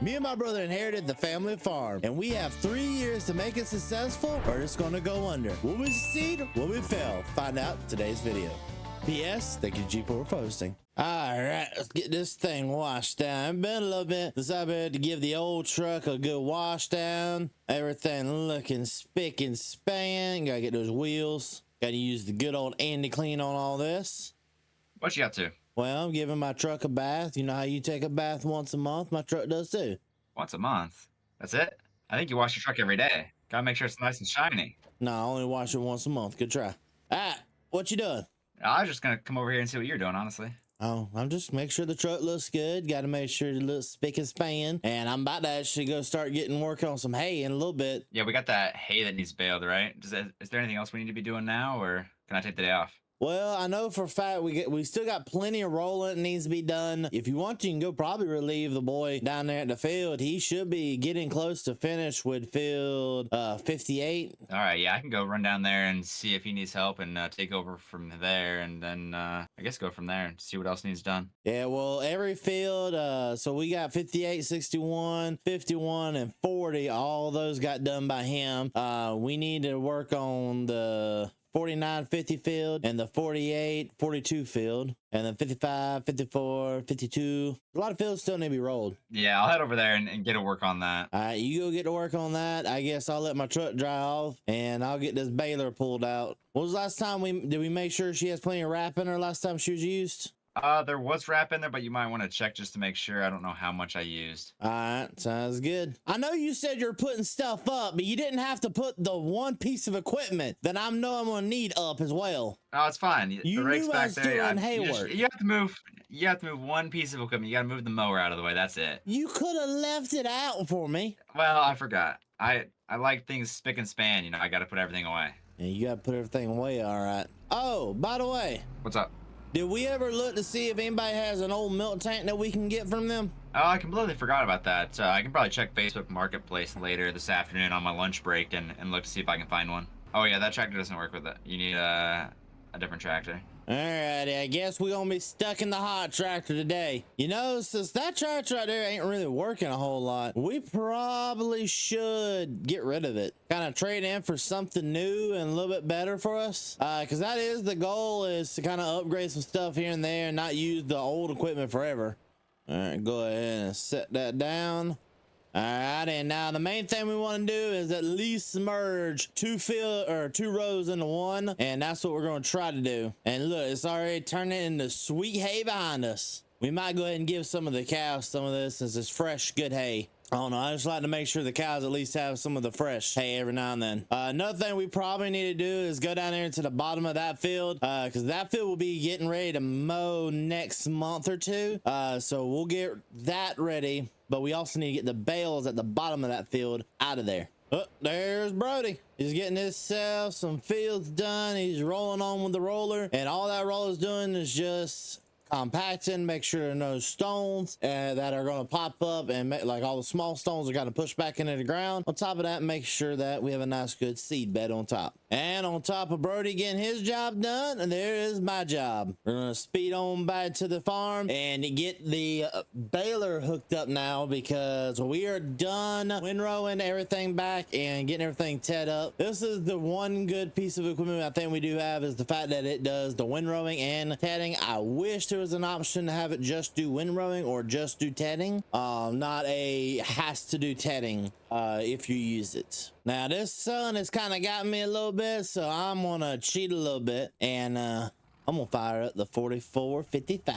Me and my brother inherited the family farm, and we have 3 years to make it successful, or it's gonna go under. Will we succeed? Will we fail? Find out in today's video. P.S. Thank you, Gilbert, for hosting. All right, let's get this thing washed down. It's been a little bit since I've had to give the old truck a good wash down. Everything looking spick and span. Gotta get those wheels. Gotta use the good old Andy Clean on all this. What you up to? Well, I'm giving my truck a bath. You know how you take a bath once a month? My truck does too. Once a month? That's it? I think you wash your truck every day. Gotta make sure it's nice and shiny. No, I only wash it once a month. Good try. All right, what you doing? I was just gonna come over here and see what you're doing, honestly. Oh, I'm just make sure the truck looks good. Got to make sure it looks spick and span. And I'm about to actually go start getting working on some hay in a little bit. Yeah, we got that hay that needs baled, right? Is there anything else we need to be doing now, or can I take the day off? Well, I know for a fact we still got plenty of rolling that needs to be done. If you want to, you can go probably relieve the boy down there at the field. He should be getting close to finish with field 58. All right, yeah, I can go run down there and see if he needs help and take over from there, and then I guess go from there and see what else needs done. Yeah, well, every field, so we got 58, 61, 51, and 40. All those got done by him. We need to work on the 49, 50 field and the 48, 42 field, and then 55, 54, 52. A lot of fields still need to be rolled. Yeah, I'll head over there and get to work on that. All right, you go get to work on that. I guess I'll let my truck dry off and I'll get this baler pulled out. What was the last time did we make sure she has plenty of wrap in her last time she was used? There was wrap in there, but you might want to check just to make sure. I don't know how much I used. All right, sounds good. I know you said you're putting stuff up, but you didn't have to put the one piece of equipment that I know I'm gonna need up as well. Oh, it's fine. You the rake's knew I back was there. doing hay work. You have to move. You have to move one piece of equipment. You got to move the mower out of the way. That's it. You could have left it out for me. Well, I forgot. I like things spick and span. You know, I got to put everything away. Yeah, you gotta put everything away. All right. Oh, by the way, What's up? did we ever look to see if anybody has an old milk tank that we can get from them? Oh, I completely forgot about that. I can probably check Facebook Marketplace later this afternoon on my lunch break and look to see if I can find one. Oh yeah, that tractor doesn't work with it. You need a different tractor. Alrighty, I guess we're gonna be stuck in the hot tractor today. You know, since that tractor right there ain't really working a whole lot, we probably should get rid of it. Kind of trade in for something new and a little bit better for us. Because that is the goal, is to kind of upgrade some stuff here and there and not use the old equipment forever. All right, go ahead and set that down. All right, and now the main thing we want to do is at least merge two rows into one, and that's what we're going to try to do. And look, it's already turning into sweet hay behind us. We might go ahead and give some of the cows some of this since it's fresh, good hay. I don't know, I just like to make sure the cows at least have some of the fresh hay every now and then. Another thing we probably need to do is go down there into the bottom of that field, because that field will be getting ready to mow next month or two. So we'll get that ready, but we also need to get the bales at the bottom of that field out of there. Oh, there's Brody. He's getting himself some fields done. He's rolling on with the roller, and all that roller's doing is just compacting, make sure there are no stones that are going to pop up, and like all the small stones are going to push back into the ground. On top of that, make sure that we have a nice good seed bed on top. And on top of Brody getting his job done, and there is my job. We're going to speed on back to the farm and get the baler hooked up now, because we are done windrowing everything back and getting everything teed up. This is the one good piece of equipment I think we do have, is the fact that it does the windrowing and tedding. I wish there was an option to have it just do windrowing or just do tedding, not a has to do tedding if you use it. Now this sun has kind of got me a little bit, so I'm gonna cheat a little bit, and I'm gonna fire up the 4455.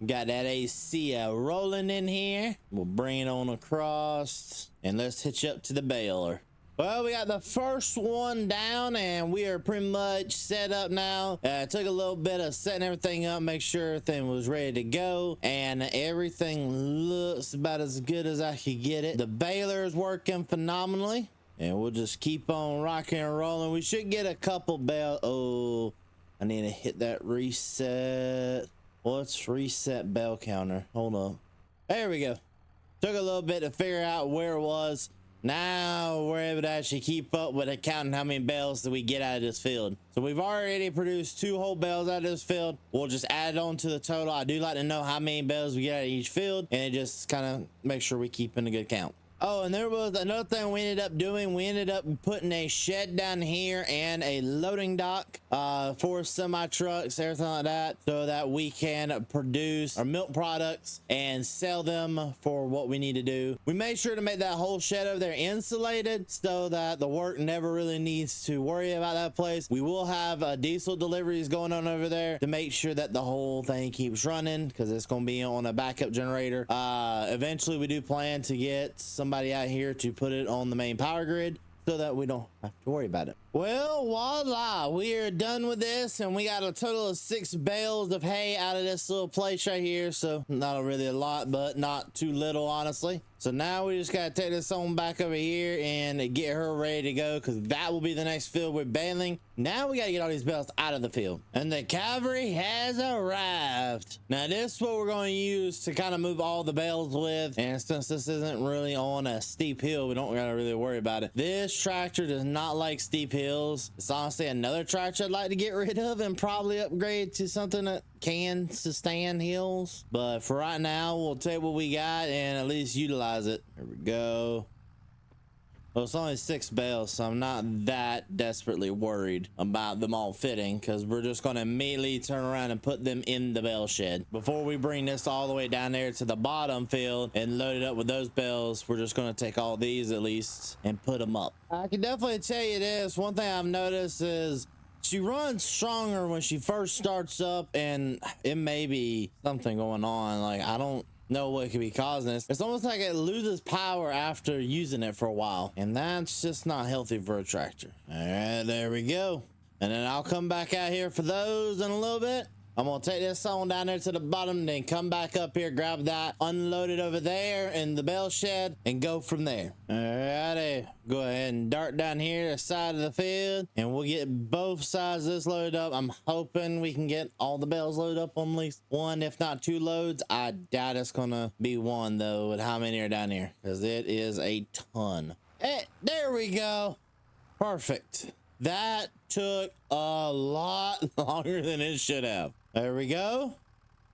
Got that AC rolling in here. We'll bring it on across, and let's hitch up to the baler. Well, we got the first one down, and we are pretty much set up now. It took a little bit of setting everything up, make sure everything was ready to go, and everything looks about as good as I could get it. The baler is working phenomenally, and we'll just keep on rocking and rolling. We should get a couple bell. Oh, I need to hit that reset. Let's reset bell counter. Hold on. There we go. Took a little bit to figure out where it was. Now we're able to actually keep up with counting how many bales that we get out of this field. So we've already produced 2 whole bales out of this field. We'll just add it on to the total. I do like to know how many bales we get out of each field, and it just kind of make sure we keep in a good count. Oh, and there was another thing we ended up doing. We ended up putting a shed down here and a loading dock for semi trucks, everything like that, so that we can produce our milk products and sell them for what we need to do. We made sure to make that whole shed over there insulated so that the work never really needs to worry about that place. We will have diesel deliveries going on over there to make sure that the whole thing keeps running, because it's going to be on a backup generator. Eventually we do plan to get somebody out here to put it on the main power grid so that we don't have to worry about it. Well, voila, we are done with this, and we got a total of 6 bales of hay out of this little place right here. So not really a lot, but not too little, honestly. So now we just gotta take this on back over here and get her ready to go, because that will be the next field we're baling. Now we gotta get all these bales out of the field, and the cavalry has arrived. Now this is what we're going to use to kind of move all the bales with, and since this isn't really on a steep hill, we don't gotta really worry about it. This tractor does not like steep hills. It's honestly another tractor I'd like to get rid of and probably upgrade to something that can sustain hills, but for right now we'll take what we got and at least utilize it. Here we go. Well, it's only 6 bales, so I'm not that desperately worried about them all fitting, because we're just going to immediately turn around and put them in the bale shed. Before we bring this all the way down there to the bottom field and load it up with those bales, we're just going to take all these at least and put them up. I can definitely tell you this, one thing I've noticed is she runs stronger when she first starts up, and it may be something going on. Like, I don't know what could be causing this. It's almost like it loses power after using it for a while, and that's just not healthy for a tractor. All right, there we go. And then I'll come back out here for those in a little bit. I'm gonna take this on down there to the bottom, then come back up here, grab that, unload it over there in the bale shed, and go from there. Alrighty, go ahead and dart down here to the side of the field, and we'll get both sides of this loaded up. I'm hoping we can get all the bales loaded up on at least 1, if not 2 loads. I doubt it's gonna be 1 though, with how many are down here, because it is a ton. Hey, there we go. Perfect. That took a lot longer than it should have. There we go.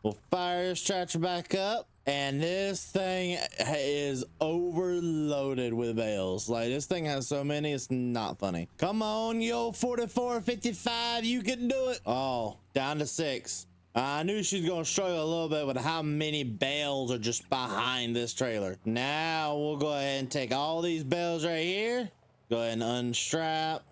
We'll fire this tractor back up, and this thing is overloaded with bales. Like, this thing has so many, it's not funny. Come on, yo, 4455, you can do it. Oh, down to 6. I knew she was gonna struggle a little bit with how many bales are just behind this trailer. Now we'll go ahead and take all these bales right here, go ahead and unstrap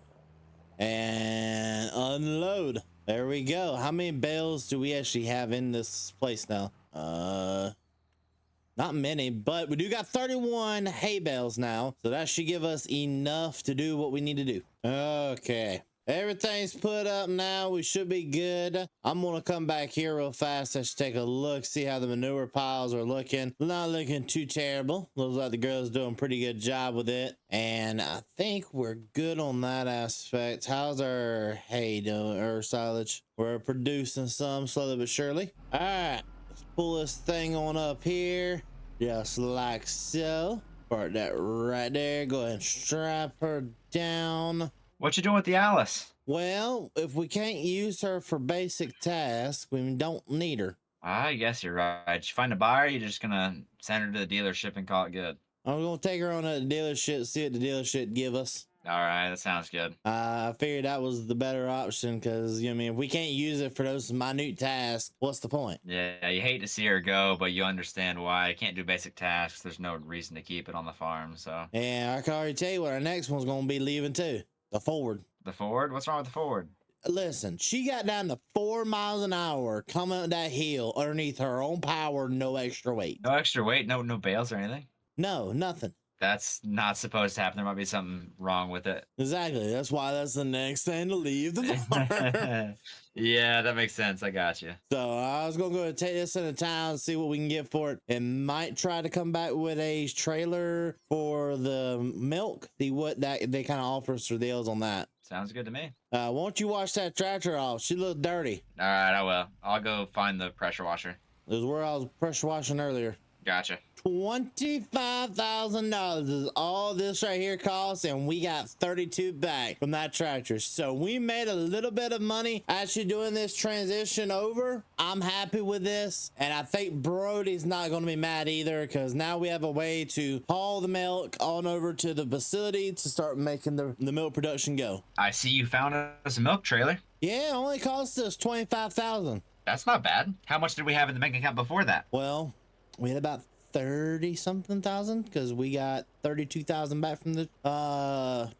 and unload. There we go. How many bales do we actually have in this place now? Not many, but we do got 31 hay bales now, so that should give us enough to do what we need to do. Okay, everything's put up now. We should be good. I'm gonna come back here real fast. Let's take a look, see how the manure piles are looking. Not looking too terrible. Looks like the girls doing a pretty good job with it, and I think we're good on that aspect. How's our hay doing, or silage? We're producing some slowly but surely. All right, let's pull this thing on up here, just like so. Part that right there. Go ahead and strap her down. What you doing with the Alice? Well, if we can't use her for basic tasks, we don't need her. I guess you're right. Did you find a buyer? You're just gonna send her to the dealership and call it good. I'm gonna take her on a dealership, see what the dealership give us. All right, that sounds good. I figured that was the better option, because, you know, I mean, if we can't use it for those minute tasks, what's the point? Yeah, you hate to see her go, but you understand why. You can't do basic tasks. There's no reason to keep it on the farm, so. And I can already tell you what our next one's gonna be leaving too. The Ford. The Ford? What's wrong with the Ford? Listen, she got down to 4 miles an hour coming up that hill underneath her own power, no extra weight. No extra weight? No bales or anything? No, nothing. That's not supposed to happen. There might be something wrong with it. Exactly. That's why that's the next thing to leave the farm. Yeah, that makes sense. I got you. So I was gonna go take this into town, see what we can get for it, and might try to come back with a trailer for the milk. See what that they kind of offers for deals on that. Sounds good to me. Won't you wash that tractor off? She looks dirty. All right, I will. I'll go find the pressure washer. It was where I was pressure washing earlier. Gotcha. $25,000 is all this right here costs, and we got 32 back from that tractor. So we made a little bit of money actually doing this transition over. I'm happy with this, and I think Brody's not going to be mad either, because now we have a way to haul the milk on over to the facility to start making the milk production go. I see you found us a milk trailer. Yeah, it only cost us $25,000. That's not bad. How much did we have in the bank account before that? Well, we had about 30 something thousand, because we got 32,000 back from the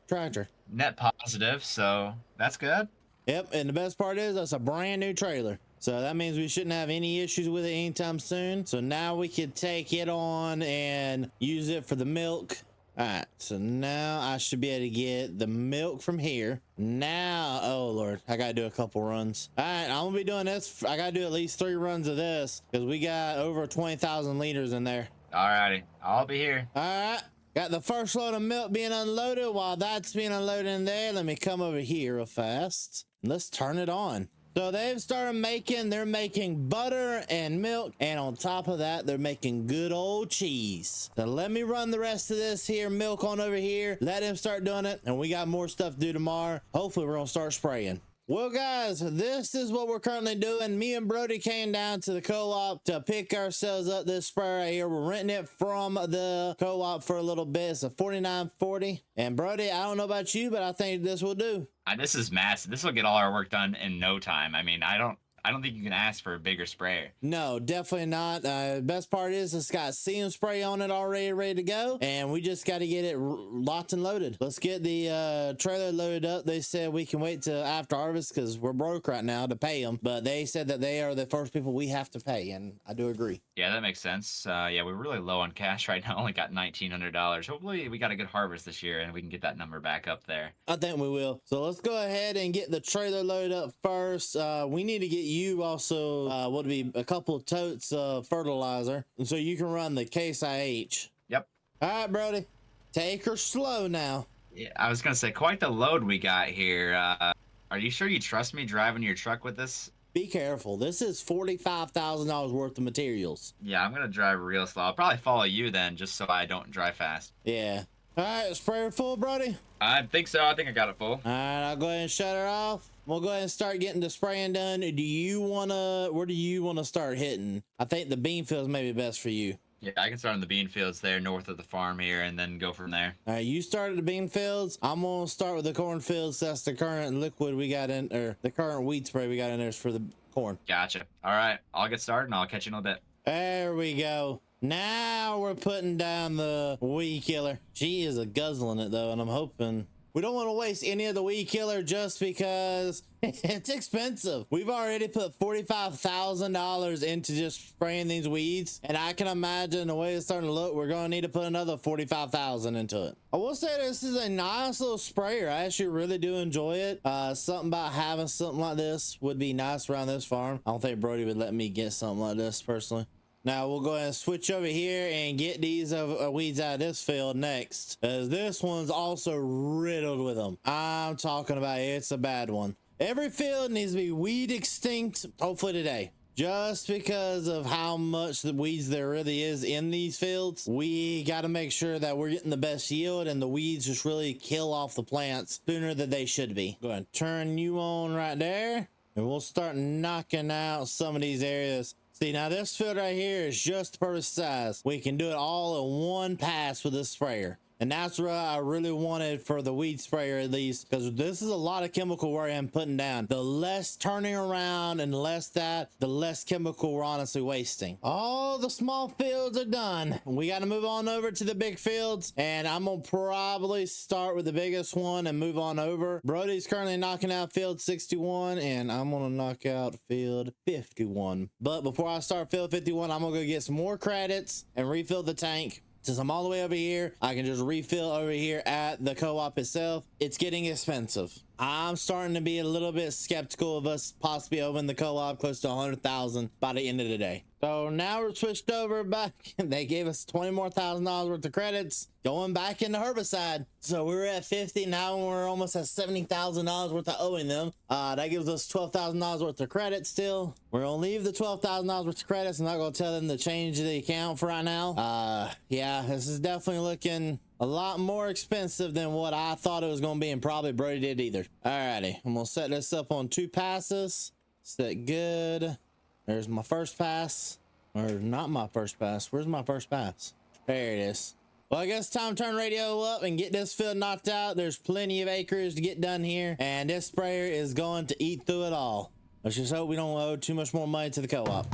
tractor. Net positive, so that's good. Yep, and the best part is that's a brand new trailer, so that means we shouldn't have any issues with it anytime soon. So now we can take it on and use it for the milk. All right, so now I should be able to get the milk from here. Now, oh Lord, I gotta do a couple runs. All right, I'm gonna be doing this. I gotta do at least 3 runs of this, because we got over 20,000 liters in there. Alrighty, I'll be here. All right, got the first load of milk being unloaded. While that's being unloaded in there, let me come over here real fast. Let's turn it on. So they've started they're making butter and milk, and on top of that, they're making good old cheese. So let me run the rest of this here milk on over here, let him start doing it, and we got more stuff to do tomorrow. Hopefully we're gonna start spraying. Well, guys, this is what we're currently doing. Me and Brody came down to the co-op to pick ourselves up this sprayer right here. We're renting it from the co-op for a little bit. It's a $49.40. And Brody, I don't know about you, but I think this will do. This is massive. This will get all our work done in no time. I mean, I don't think you can ask for a bigger sprayer. No, definitely not. Best part is it's got seam spray on it already, ready to go, and we just got to get it locked and loaded. Let's get the trailer loaded up. They said we can wait till after harvest because we're broke right now to pay them, but they said that they are the first people we have to pay, and I do agree. Yeah, that makes sense. Yeah, we're really low on cash right now. Only got $1,900. Hopefully we got a good harvest this year and we can get that number back up there. I think we will. So let's go ahead and get the trailer loaded up first. We need to get you also what would be a couple of totes of fertilizer, and so you can run the Case IH. Yep. All right, Brody, take her slow now. Yeah, I was gonna say, quite the load we got here. Are you sure you trust me driving your truck with this? Be careful. This is $45,000 worth of materials. Yeah, I'm gonna drive real slow. I'll probably follow you then, just so I don't drive fast. Yeah. All right, sprayer full, Brody? I think so. I think I got it full. All right, I'll go ahead and shut her off. We'll go ahead and start getting the spraying done. Where do you want to start hitting? I think the bean fields may be best for you. Yeah, I can start in the bean fields there north of the farm here and then go from there. All right, you start at the bean fields. I'm going to start with the corn fields. That's the current liquid we got in, or the current weed spray we got in there is for the corn. Gotcha. All right, I'll get started and I'll catch you in a little bit. There we go. Now we're putting down the weed killer. She is a guzzling it though, and I'm hoping we don't want to waste any of the weed killer just because it's expensive. We've already put $45,000 into just spraying these weeds, and I can imagine the way it's starting to look, we're going to need to put another $45,000 into it. I will say this is a nice little sprayer. I actually really do enjoy it. Something about having something like this would be nice around this farm. I don't think Brody would let me get something like this personally. Now we'll go ahead and switch over here and get these weeds out of this field next, as this one's also riddled with them. I'm talking about it's a bad one. Every field needs to be weed extinct, hopefully today. Just because of how much the weeds there really is in these fields, we got to make sure that we're getting the best yield and the weeds just really kill off the plants sooner than they should be. Go ahead and turn you on right there, and we'll start knocking out some of these areas. See, now this field right here is just the perfect size. We can do it all in one pass with this sprayer. And that's what I really wanted for the weed sprayer, at least, because this is a lot of chemical we're putting down. The less turning around and the less chemical we're honestly wasting. All the small fields are done. We got to move on over to the big fields, and I'm going to probably start with the biggest one and move on over. Brody's currently knocking out field 61, and I'm going to knock out field 51. But before I start field 51, I'm going to go get some more credits and refill the tank. Since I'm all the way over here, I can just refill over here at the co-op itself. It's getting expensive. I'm starting to be a little bit skeptical of us possibly opening the co-op close to 100,000 by the end of the day. So now we're switched over back. They gave us $20 more thousand worth of credits going back into herbicide. So we were at 50. Now we're almost at $70,000 worth of owing them. That gives us $12,000 worth of credit still. We're gonna leave the $12,000 worth of credits. I'm not gonna tell them to change the account for right now. Yeah, this is definitely looking a lot more expensive than what I thought it was going to be, and probably Brody did either. Alrighty, I'm going to set this up on 2 passes. Set good. There's my first pass. Or not my first pass. Where's my first pass? There it is. Well, I guess time to turn radio up and get this field knocked out. There's plenty of acres to get done here, and this sprayer is going to eat through it all. Let's just hope we don't owe too much more money to the co-op.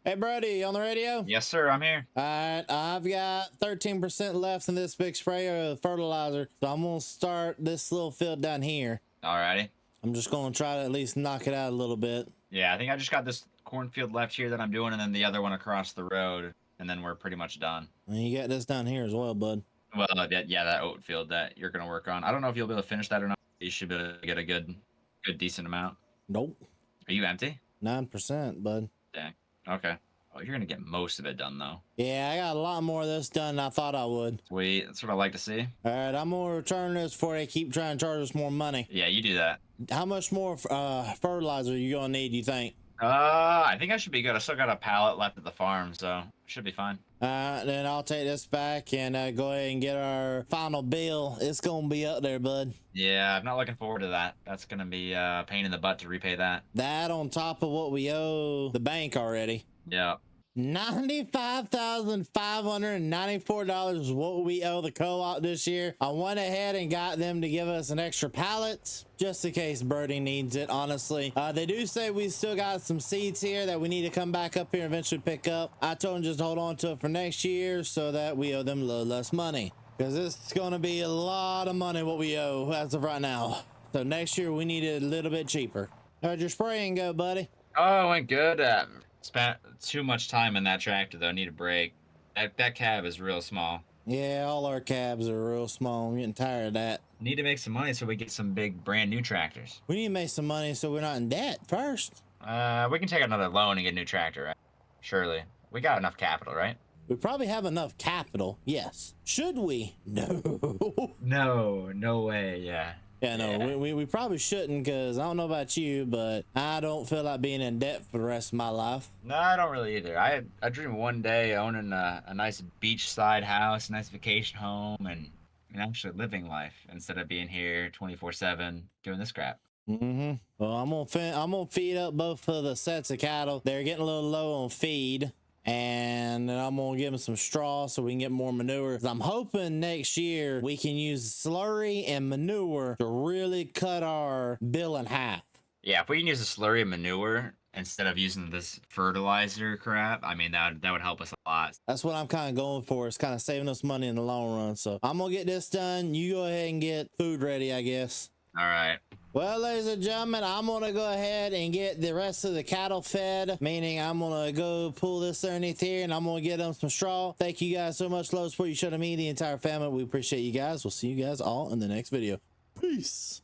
Hey, Brody, you on the radio? Yes, sir. I'm here. All right, I've got 13% left in this big sprayer of fertilizer, so I'm gonna start this little field down here. Alrighty. I'm just gonna try to at least knock it out a little bit. Yeah, I think I just got this cornfield left here that I'm doing, and then the other one across the road, and then we're pretty much done. And you got this down here as well, bud. Well, yeah, that oat field that you're gonna work on. I don't know if you'll be able to finish that or not. You should be able to get a good decent amount. Nope. Are you empty? 9%, bud. Dang. Okay. Oh, you're gonna get most of it done though. Yeah, I got a lot more of this done than I thought I would. Sweet. That's what I like to see. All right, I'm gonna return this before they keep trying to charge us more money. Yeah, you do that. How much more fertilizer you gonna need, you think? I think I should be good. I still got a pallet left at the farm, so should be fine. Then I'll take this back and go ahead and get our final bill. It's gonna be up there, bud. Yeah, I'm not looking forward to that. That's gonna be a pain in the butt to repay that. That on top of what we owe the bank already. Yeah. $95,594 is what we owe the co-op this year. I went ahead and got them to give us an extra pallet just in case Birdie needs it, honestly. They do say we still got some seeds here that we need to come back up here and eventually pick up. I told them just hold on to it for next year so that we owe them a little less money, because it's going to be a lot of money what we owe as of right now. So next year we need it a little bit cheaper. How'd your spraying go, buddy? Oh, it went good. Spent too much time in that tractor though. Need a break. That cab is real small. Yeah, all our cabs are real small. I'm getting tired of that. Need to make some money so we get some big brand new tractors. We need to make some money so we're not in debt first. We can take another loan and get a new tractor, right? Surely. We got enough capital, right? We probably have enough capital. Yes. Should we? No. No way. Yeah. Yeah, no, we probably shouldn't, because I don't know about you, but I don't feel like being in debt for the rest of my life. No, I don't really either. I dream one day owning a nice beachside house, nice vacation home, and actually living life instead of being here 24/7 doing this crap. Well, I'm gonna feed up both of the sets of cattle. They're getting a little low on feed. And then I'm gonna give them some straw so we can get more manure. I'm hoping next year we can use slurry and manure to really cut our bill in half. Yeah, if we can use the slurry and manure instead of using this fertilizer crap, I mean, that would help us a lot. That's what I'm kind of going for. It's kind of saving us money in the long run. So I'm gonna get this done. You go ahead and get food ready, I guess. All right. Well, ladies and gentlemen, I'm gonna go ahead and get the rest of the cattle fed, meaning I'm gonna go pull this underneath here and I'm gonna get them some straw. Thank you guys so much. Love, support you showed me, the entire family. We appreciate you guys. We'll see you guys all in the next video. Peace.